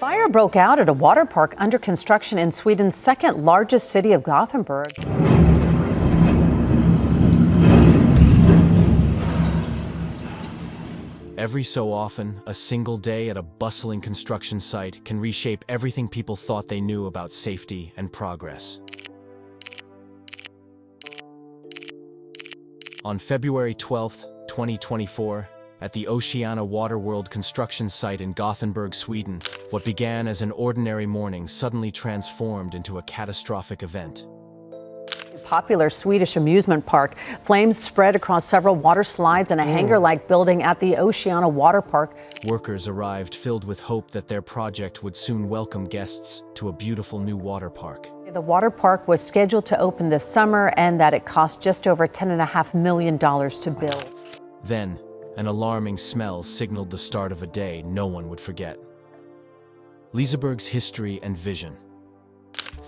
Fire broke out at a water park under construction in Sweden's second largest city of Gothenburg. Every so often, a single day at a bustling construction site can reshape everything people thought they knew about safety and progress. On February 12, 2024, at the Oceana Water World construction site in Gothenburg, Sweden, what began as an ordinary morning suddenly transformed into a catastrophic event. Popular Swedish amusement park. Flames spread across several water slides and a hangar-like building at the Oceana Water Park. Workers arrived filled with hope that their project would soon welcome guests to a beautiful new water park. The water park was scheduled to open this summer and that it cost just over $10.5 million to build. Then, an alarming smell signaled the start of a day no one would forget. Liseberg's history and vision.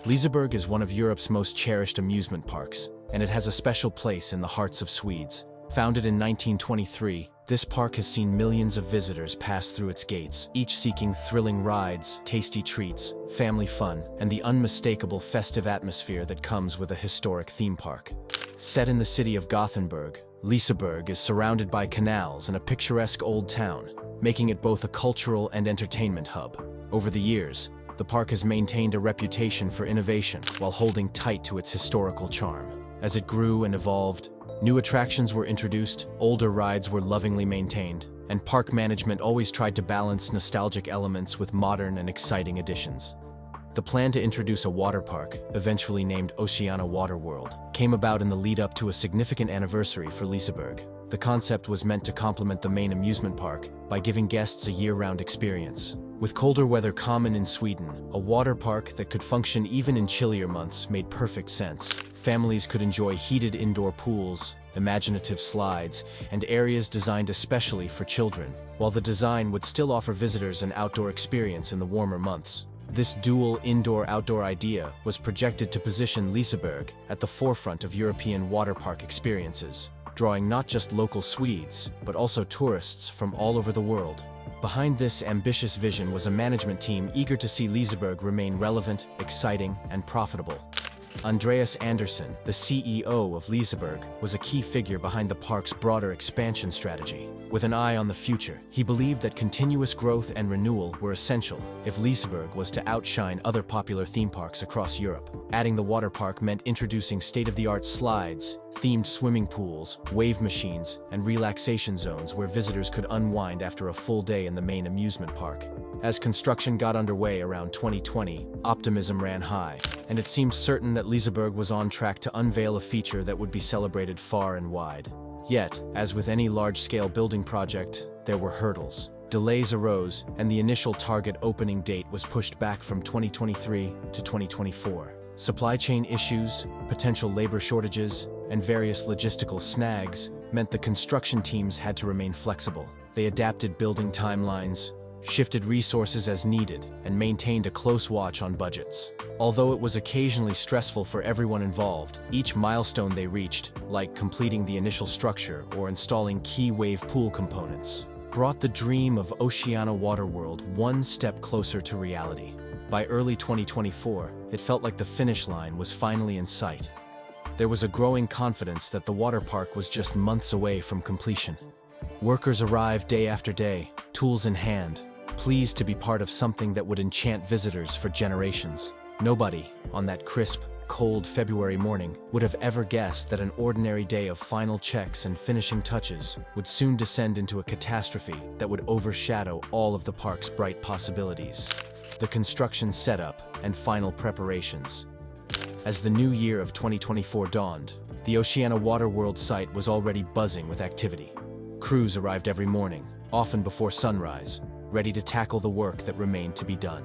Liseberg is one of Europe's most cherished amusement parks, and it has a special place in the hearts of Swedes. Founded in 1923, this park has seen millions of visitors pass through its gates, each seeking thrilling rides, tasty treats, family fun, and the unmistakable festive atmosphere that comes with a historic theme park. Set in the city of Gothenburg, Liseberg is surrounded by canals and a picturesque old town, making it both a cultural and entertainment hub. Over the years, the park has maintained a reputation for innovation while holding tight to its historical charm. As it grew and evolved, new attractions were introduced, older rides were lovingly maintained, and park management always tried to balance nostalgic elements with modern and exciting additions. The plan to introduce a water park, eventually named Oceana Water World, came about in the lead-up to a significant anniversary for Liseberg. The concept was meant to complement the main amusement park by giving guests a year-round experience. With colder weather common in Sweden, a water park that could function even in chillier months made perfect sense. Families could enjoy heated indoor pools, imaginative slides, and areas designed especially for children, while the design would still offer visitors an outdoor experience in the warmer months. This dual indoor-outdoor idea was projected to position Liseberg at the forefront of European water park experiences, drawing not just local Swedes, but also tourists from all over the world. Behind this ambitious vision was a management team eager to see Liseberg remain relevant, exciting, and profitable. Andreas Andersson, the CEO of Liseberg, was a key figure behind the park's broader expansion strategy. With an eye on the future, he believed that continuous growth and renewal were essential if Liseberg was to outshine other popular theme parks across Europe. Adding the water park meant introducing state-of-the-art slides, themed swimming pools, wave machines, and relaxation zones where visitors could unwind after a full day in the main amusement park. As construction got underway around 2020, optimism ran high, and it seemed certain that Liseberg was on track to unveil a feature that would be celebrated far and wide. Yet, as with any large-scale building project, there were hurdles. Delays arose, and the initial target opening date was pushed back from 2023 to 2024. Supply chain issues, potential labor shortages, and various logistical snags meant the construction teams had to remain flexible. They adapted building timelines, shifted resources as needed, and maintained a close watch on budgets. Although it was occasionally stressful for everyone involved, each milestone they reached, like completing the initial structure or installing key wave pool components, brought the dream of Oceana Water World one step closer to reality. By early 2024, it felt like the finish line was finally in sight. There was a growing confidence that the water park was just months away from completion. Workers arrived day after day, tools in hand, pleased to be part of something that would enchant visitors for generations. Nobody, on that crisp, cold February morning, would have ever guessed that an ordinary day of final checks and finishing touches would soon descend into a catastrophe that would overshadow all of the park's bright possibilities. The construction setup and final preparations. As the new year of 2024 dawned, the Oceana Water World site was already buzzing with activity. Crews arrived every morning, often before sunrise, ready to tackle the work that remained to be done.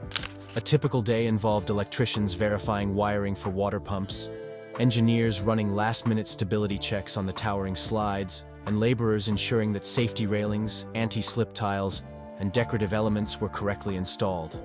A typical day involved electricians verifying wiring for water pumps, engineers running last-minute stability checks on the towering slides, and laborers ensuring that safety railings, anti-slip tiles, and decorative elements were correctly installed.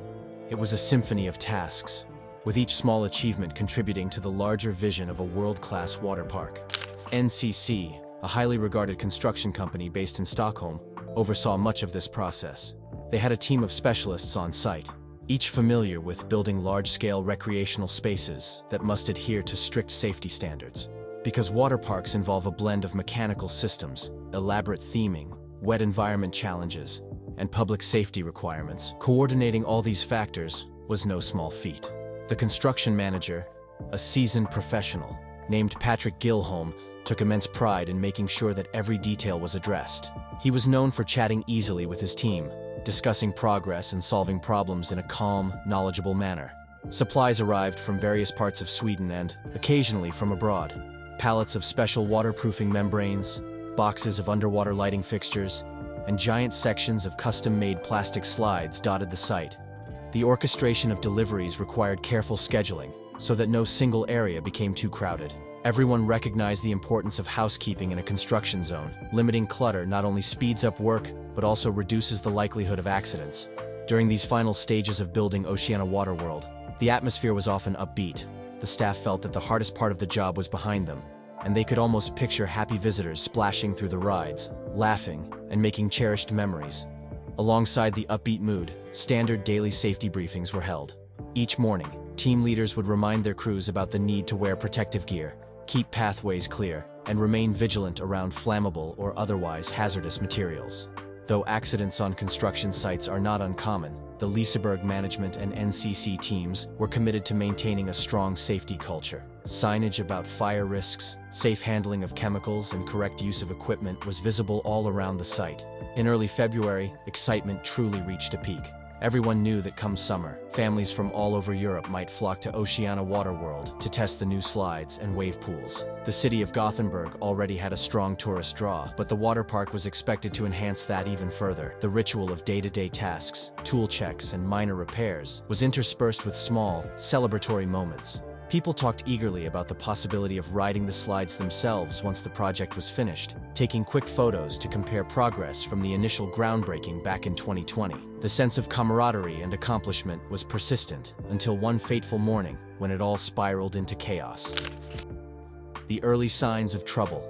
It was a symphony of tasks, with each small achievement contributing to the larger vision of a world-class water park. NCC, a highly regarded construction company based in Stockholm, oversaw much of this process. They had a team of specialists on site, each familiar with building large-scale recreational spaces that must adhere to strict safety standards. Because water parks involve a blend of mechanical systems, elaborate theming, wet environment challenges, and public safety requirements, coordinating all these factors was no small feat. The construction manager, a seasoned professional named Patrick Gilholm, took immense pride in making sure that every detail was addressed. He was known for chatting easily with his team, discussing progress and solving problems in a calm, knowledgeable manner. Supplies arrived from various parts of Sweden and, occasionally, from abroad. Pallets of special waterproofing membranes, boxes of underwater lighting fixtures, and giant sections of custom-made plastic slides dotted the site. The orchestration of deliveries required careful scheduling, so that no single area became too crowded. Everyone recognized the importance of housekeeping in a construction zone. Limiting clutter not only speeds up work, but also reduces the likelihood of accidents. During these final stages of building Oceana Water World, the atmosphere was often upbeat. The staff felt that the hardest part of the job was behind them, and they could almost picture happy visitors splashing through the rides, laughing, and making cherished memories. Alongside the upbeat mood, standard daily safety briefings were held. Each morning, team leaders would remind their crews about the need to wear protective gear, keep pathways clear, and remain vigilant around flammable or otherwise hazardous materials. Though accidents on construction sites are not uncommon, the Liseberg management and NCC teams were committed to maintaining a strong safety culture. Signage about fire risks, safe handling of chemicals, and correct use of equipment was visible all around the site. In early February, excitement truly reached a peak. Everyone knew that come summer, families from all over Europe might flock to Oceana Water World to test the new slides and wave pools. The city of Gothenburg already had a strong tourist draw, but the water park was expected to enhance that even further. The ritual of day-to-day tasks, tool checks, and minor repairs was interspersed with small, celebratory moments. People talked eagerly about the possibility of riding the slides themselves once the project was finished, taking quick photos to compare progress from the initial groundbreaking back in 2020. The sense of camaraderie and accomplishment was persistent until one fateful morning when it all spiraled into chaos. The early signs of trouble.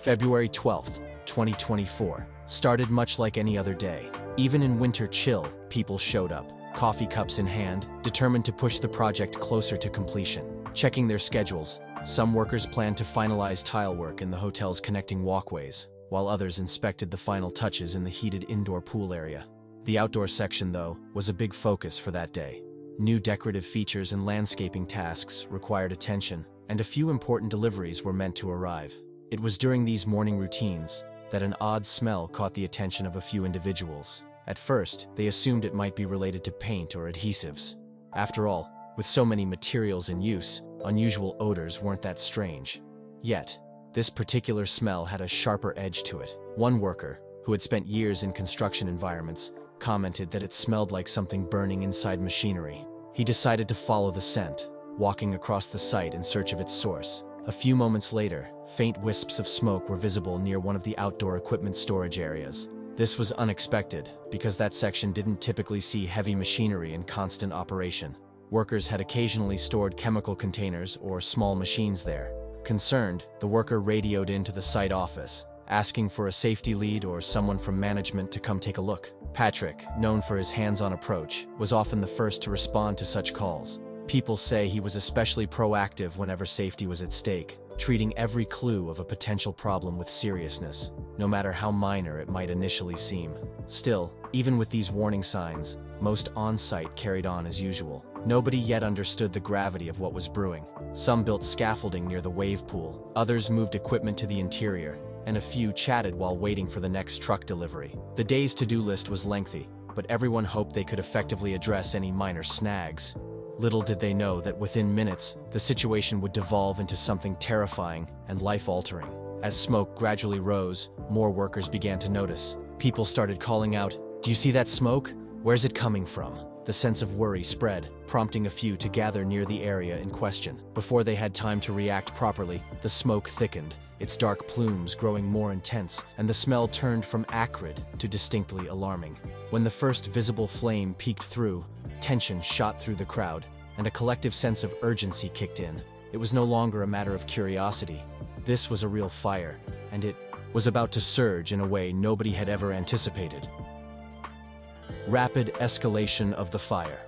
February 12, 2024, started much like any other day. Even in winter chill, people showed up, coffee cups in hand, determined to push the project closer to completion. Checking their schedules, some workers planned to finalize tile work in the hotel's connecting walkways, while others inspected the final touches in the heated indoor pool area. The outdoor section, though, was a big focus for that day. New decorative features and landscaping tasks required attention, and a few important deliveries were meant to arrive. It was during these morning routines that an odd smell caught the attention of a few individuals. At first, they assumed it might be related to paint or adhesives. After all, with so many materials in use, unusual odors weren't that strange. Yet, this particular smell had a sharper edge to it. One worker, who had spent years in construction environments, commented that it smelled like something burning inside machinery. He decided to follow the scent, walking across the site in search of its source. A few moments later, faint wisps of smoke were visible near one of the outdoor equipment storage areas. This was unexpected, because that section didn't typically see heavy machinery in constant operation. Workers had occasionally stored chemical containers or small machines there. Concerned, the worker radioed into the site office, asking for a safety lead or someone from management to come take a look. Patrick, known for his hands-on approach, was often the first to respond to such calls. People say he was especially proactive whenever safety was at stake, treating every clue of a potential problem with seriousness, no matter how minor it might initially seem. Still, even with these warning signs, most on-site carried on as usual. Nobody yet understood the gravity of what was brewing. Some built scaffolding near the wave pool, others moved equipment to the interior, and a few chatted while waiting for the next truck delivery. The day's to-do list was lengthy, but everyone hoped they could effectively address any minor snags. Little did they know that within minutes, the situation would devolve into something terrifying and life-altering. As smoke gradually rose, more workers began to notice. People started calling out, "Do you see that smoke? Where's it coming from?" The sense of worry spread, prompting a few to gather near the area in question. Before they had time to react properly, the smoke thickened, its dark plumes growing more intense, and the smell turned from acrid to distinctly alarming. When the first visible flame peeked through, tension shot through the crowd, and a collective sense of urgency kicked in. It was no longer a matter of curiosity. This was a real fire, and it was about to surge in a way nobody had ever anticipated. Rapid escalation of the fire.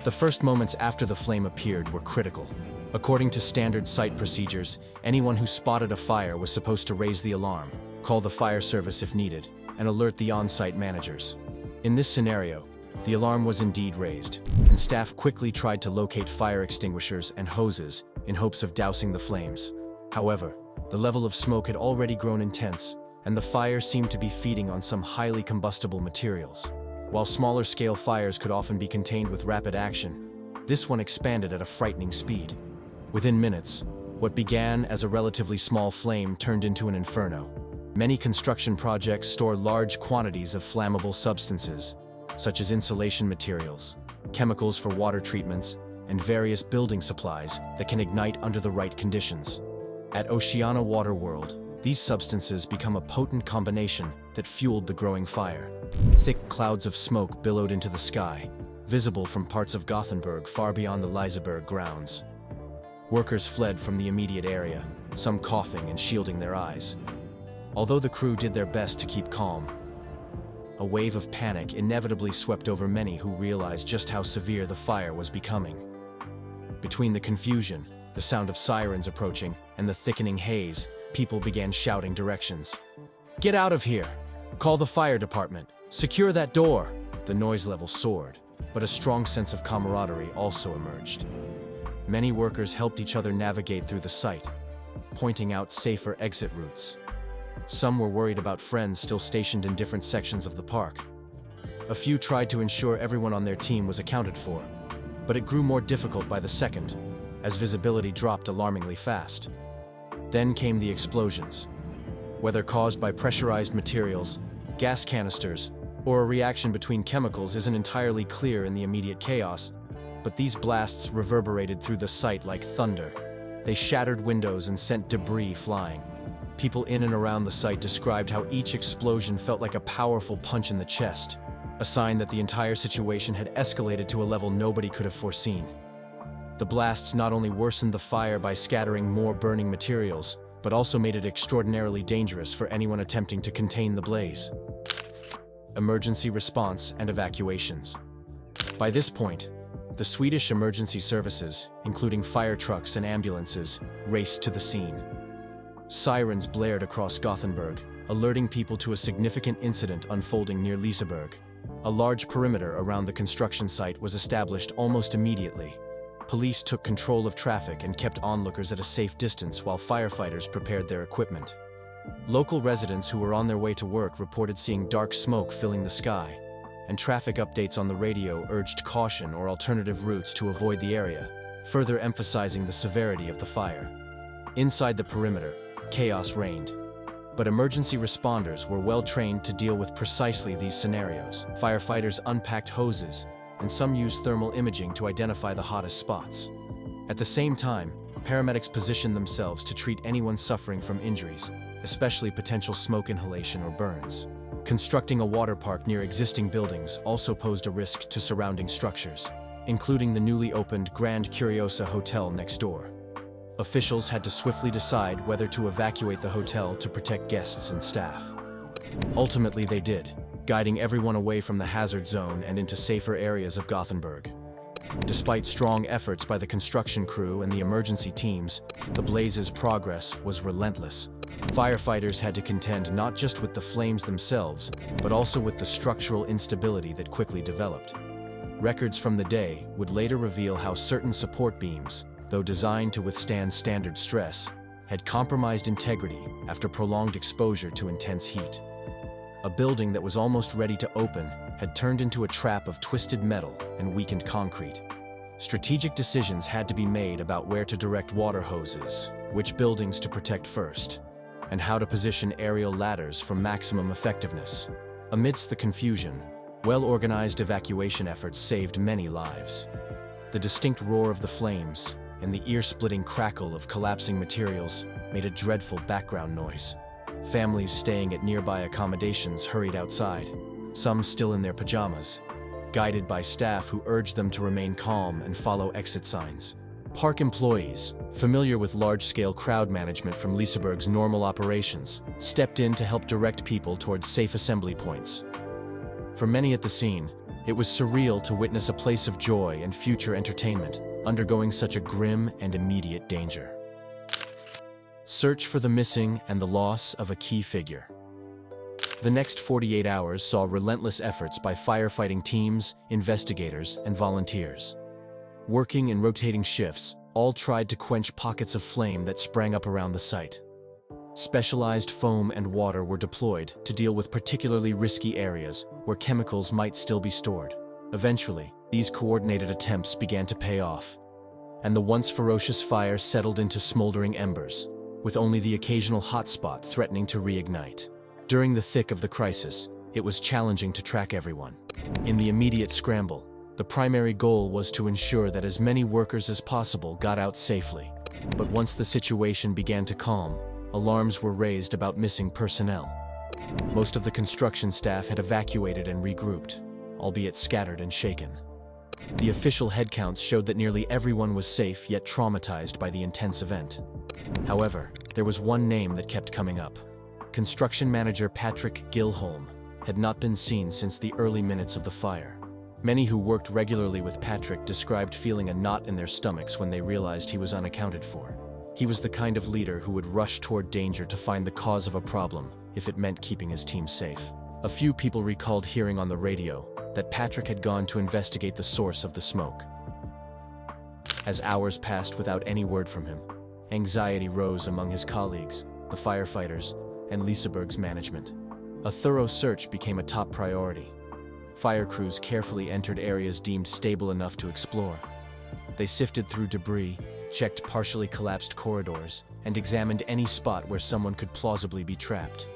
The first moments after the flame appeared were critical. According to standard site procedures, anyone who spotted a fire was supposed to raise the alarm, call the fire service if needed, and alert the on-site managers. In this scenario, the alarm was indeed raised, and staff quickly tried to locate fire extinguishers and hoses in hopes of dousing the flames. However, the level of smoke had already grown intense, and the fire seemed to be feeding on some highly combustible materials. While smaller-scale fires could often be contained with rapid action, this one expanded at a frightening speed. Within minutes, what began as a relatively small flame turned into an inferno. Many construction projects store large quantities of flammable substances, such as insulation materials, chemicals for water treatments, and various building supplies that can ignite under the right conditions. At Oceana Water World, these substances become a potent combination that fueled the growing fire. Thick clouds of smoke billowed into the sky, visible from parts of Gothenburg far beyond the Liseberg grounds. Workers fled from the immediate area, some coughing and shielding their eyes. Although the crew did their best to keep calm, a wave of panic inevitably swept over many who realized just how severe the fire was becoming. Between the confusion, the sound of sirens approaching, and the thickening haze, people began shouting directions. "Get out of here! Call the fire department! Secure that door!" The noise level soared, but a strong sense of camaraderie also emerged. Many workers helped each other navigate through the site, pointing out safer exit routes. Some were worried about friends still stationed in different sections of the park. A few tried to ensure everyone on their team was accounted for, but it grew more difficult by the second, as visibility dropped alarmingly fast. Then came the explosions. Whether caused by pressurized materials, gas canisters, or a reaction between chemicals isn't entirely clear in the immediate chaos, but these blasts reverberated through the site like thunder. They shattered windows and sent debris flying. People in and around the site described how each explosion felt like a powerful punch in the chest, a sign that the entire situation had escalated to a level nobody could have foreseen. The blasts not only worsened the fire by scattering more burning materials, but also made it extraordinarily dangerous for anyone attempting to contain the blaze. Emergency response and evacuations. By this point, the Swedish emergency services, including fire trucks and ambulances, raced to the scene. Sirens blared across Gothenburg, alerting people to a significant incident unfolding near Liseberg. A large perimeter around the construction site was established almost immediately. Police took control of traffic and kept onlookers at a safe distance while firefighters prepared their equipment. Local residents who were on their way to work reported seeing dark smoke filling the sky, and traffic updates on the radio urged caution or alternative routes to avoid the area, further emphasizing the severity of the fire. Inside the perimeter, chaos reigned, but emergency responders were well trained to deal with precisely these scenarios. Firefighters unpacked hoses, and some used thermal imaging to identify the hottest spots. At the same time, paramedics positioned themselves to treat anyone suffering from injuries, especially potential smoke inhalation or burns. Constructing a water park near existing buildings also posed a risk to surrounding structures, including the newly opened Grand Curiosa Hotel next door. Officials had to swiftly decide whether to evacuate the hotel to protect guests and staff. Ultimately, they did, guiding everyone away from the hazard zone and into safer areas of Gothenburg. Despite strong efforts by the construction crew and the emergency teams, the blaze's progress was relentless. Firefighters had to contend not just with the flames themselves, but also with the structural instability that quickly developed. Records from the day would later reveal how certain support beams, though designed to withstand standard stress, had compromised integrity after prolonged exposure to intense heat. A building that was almost ready to open had turned into a trap of twisted metal and weakened concrete. Strategic decisions had to be made about where to direct water hoses, which buildings to protect first, and how to position aerial ladders for maximum effectiveness. Amidst the confusion, well-organized evacuation efforts saved many lives. The distinct roar of the flames and the ear-splitting crackle of collapsing materials made a dreadful background noise. Families staying at nearby accommodations hurried outside, some still in their pajamas, guided by staff who urged them to remain calm and follow exit signs. Park employees, familiar with large-scale crowd management from Liseberg's normal operations, stepped in to help direct people towards safe assembly points. For many at the scene, It was surreal to witness a place of joy and future entertainment undergoing such a grim and immediate danger. Search for the missing and the loss of a key figure. The next 48 hours saw relentless efforts by firefighting teams, investigators, and volunteers. Working in rotating shifts, all tried to quench pockets of flame that sprang up around the site. Specialized foam and water were deployed to deal with particularly risky areas where chemicals might still be stored. Eventually, these coordinated attempts began to pay off, and the once ferocious fire settled into smoldering embers, with only the occasional hotspot threatening to reignite. During the thick of the crisis, it was challenging to track everyone. In the immediate scramble, the primary goal was to ensure that as many workers as possible got out safely. But once the situation began to calm, alarms were raised about missing personnel. Most of the construction staff had evacuated and regrouped, albeit scattered and shaken. The official headcounts showed that nearly everyone was safe yet traumatized by the intense event. However, there was one name that kept coming up. Construction manager Patrick Gilholm had not been seen since the early minutes of the fire. Many who worked regularly with Patrick described feeling a knot in their stomachs when they realized he was unaccounted for. He was the kind of leader who would rush toward danger to find the cause of a problem if it meant keeping his team safe. A few people recalled hearing on the radio that Patrick had gone to investigate the source of the smoke. As hours passed without any word from him, anxiety rose among his colleagues, the firefighters, and Liseberg's management. A thorough search became a top priority. Fire crews carefully entered areas deemed stable enough to explore. They sifted through debris, checked partially collapsed corridors, and examined any spot where someone could plausibly be trapped.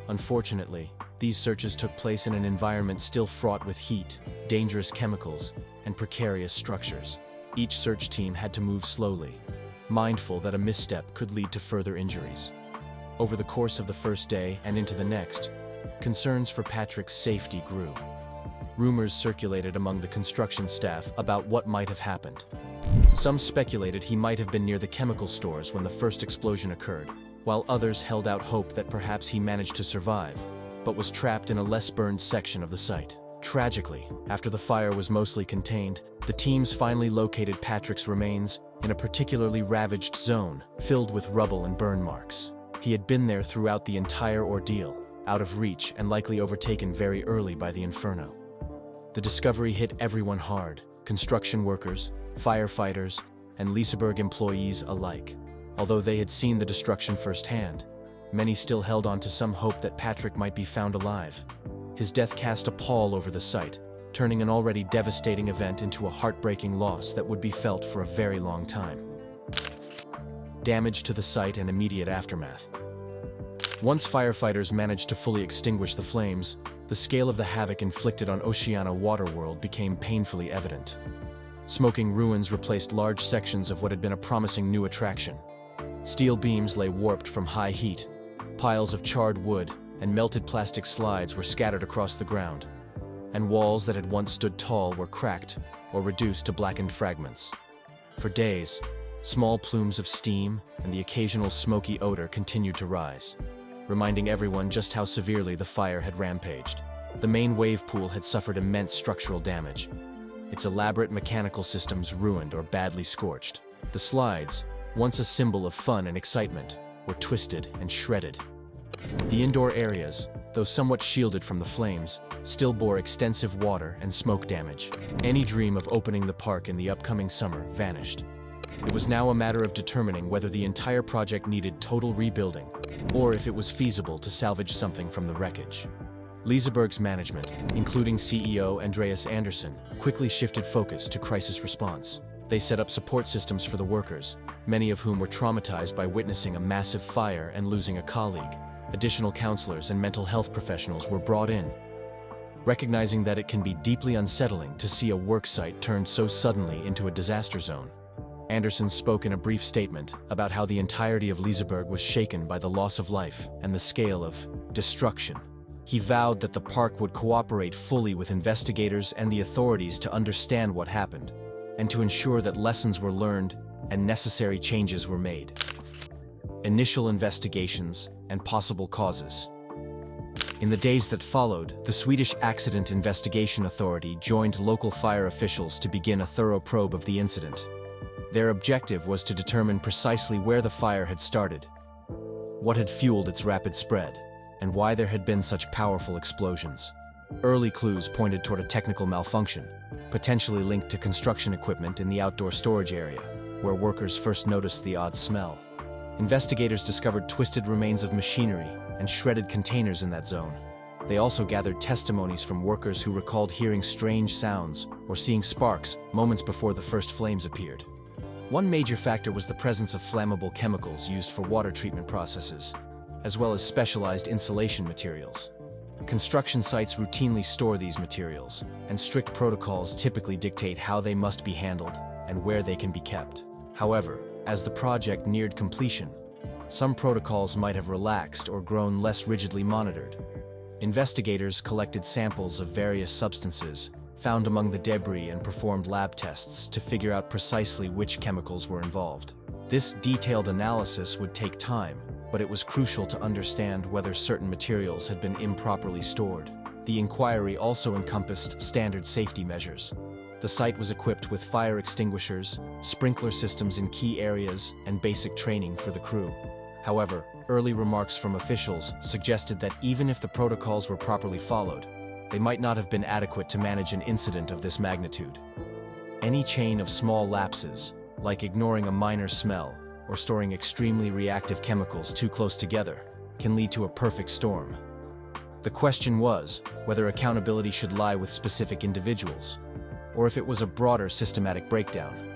Unfortunately, these searches took place in an environment still fraught with heat, dangerous chemicals, and precarious structures. Each search team had to move slowly, mindful that a misstep could lead to further injuries. Over the course of the first day and into the next, concerns for Patrick's safety grew. Rumors circulated among the construction staff about what might have happened. Some speculated he might have been near the chemical stores when the first explosion occurred, while others held out hope that perhaps he managed to survive, but was trapped in a less burned section of the site. Tragically, after the fire was mostly contained, the teams finally located Patrick's remains in a particularly ravaged zone filled with rubble and burn marks. He had been there throughout the entire ordeal, out of reach and likely overtaken very early by the inferno. The discovery hit everyone hard: construction workers, firefighters, and Liseberg employees alike. Although they had seen the destruction firsthand, many still held on to some hope that Patrick might be found alive. His death cast a pall over the site, turning an already devastating event into a heartbreaking loss that would be felt for a very long time. Damage to the site and immediate aftermath. Once firefighters managed to fully extinguish the flames, the scale of the havoc inflicted on Oceana Water World became painfully evident. Smoking ruins replaced large sections of what had been a promising new attraction. Steel beams lay warped from high heat. Piles of charred wood and melted plastic slides were scattered across the ground, and walls that had once stood tall were cracked or reduced to blackened fragments. For days, small plumes of steam and the occasional smoky odor continued to rise, reminding everyone just how severely the fire had rampaged. The main wave pool had suffered immense structural damage, its elaborate mechanical systems ruined or badly scorched. The slides, once a symbol of fun and excitement, were twisted and shredded. The indoor areas, though somewhat shielded from the flames, still bore extensive water and smoke damage. Any dream of opening the park in the upcoming summer vanished. It was now a matter of determining whether the entire project needed total rebuilding, or if it was feasible to salvage something from the wreckage. Liseberg's management, including CEO Andreas Andersson, quickly shifted focus to crisis response. They set up support systems for the workers, many of whom were traumatized by witnessing a massive fire and losing a colleague. Additional counselors and mental health professionals were brought in, recognizing that it can be deeply unsettling to see a work site turned so suddenly into a disaster zone. Anderson spoke in a brief statement about how the entirety of Liseberg was shaken by the loss of life and the scale of destruction. He vowed that the park would cooperate fully with investigators and the authorities to understand what happened, and to ensure that lessons were learned and necessary changes were made. Initial investigations and possible causes. In the days that followed, the Swedish Accident Investigation Authority joined local fire officials to begin a thorough probe of the incident. Their objective was to determine precisely where the fire had started, what had fueled its rapid spread, and why there had been such powerful explosions. Early clues pointed toward a technical malfunction, potentially linked to construction equipment in the outdoor storage area, where workers first noticed the odd smell. Investigators discovered twisted remains of machinery and shredded containers in that zone. They also gathered testimonies from workers who recalled hearing strange sounds or seeing sparks moments before the first flames appeared. One major factor was the presence of flammable chemicals used for water treatment processes, as well as specialized insulation materials. Construction sites routinely store these materials, and strict protocols typically dictate how they must be handled and where they can be kept. However, as the project neared completion, some protocols might have relaxed or grown less rigidly monitored. Investigators collected samples of various substances found among the debris and performed lab tests to figure out precisely which chemicals were involved. This detailed analysis would take time, but it was crucial to understand whether certain materials had been improperly stored. The inquiry also encompassed standard safety measures. The site was equipped with fire extinguishers, sprinkler systems in key areas, and basic training for the crew. However, early remarks from officials suggested that even if the protocols were properly followed, they might not have been adequate to manage an incident of this magnitude. Any chain of small lapses, like ignoring a minor smell or storing extremely reactive chemicals too close together, can lead to a perfect storm. The question was whether accountability should lie with specific individuals, or if it was a broader systematic breakdown.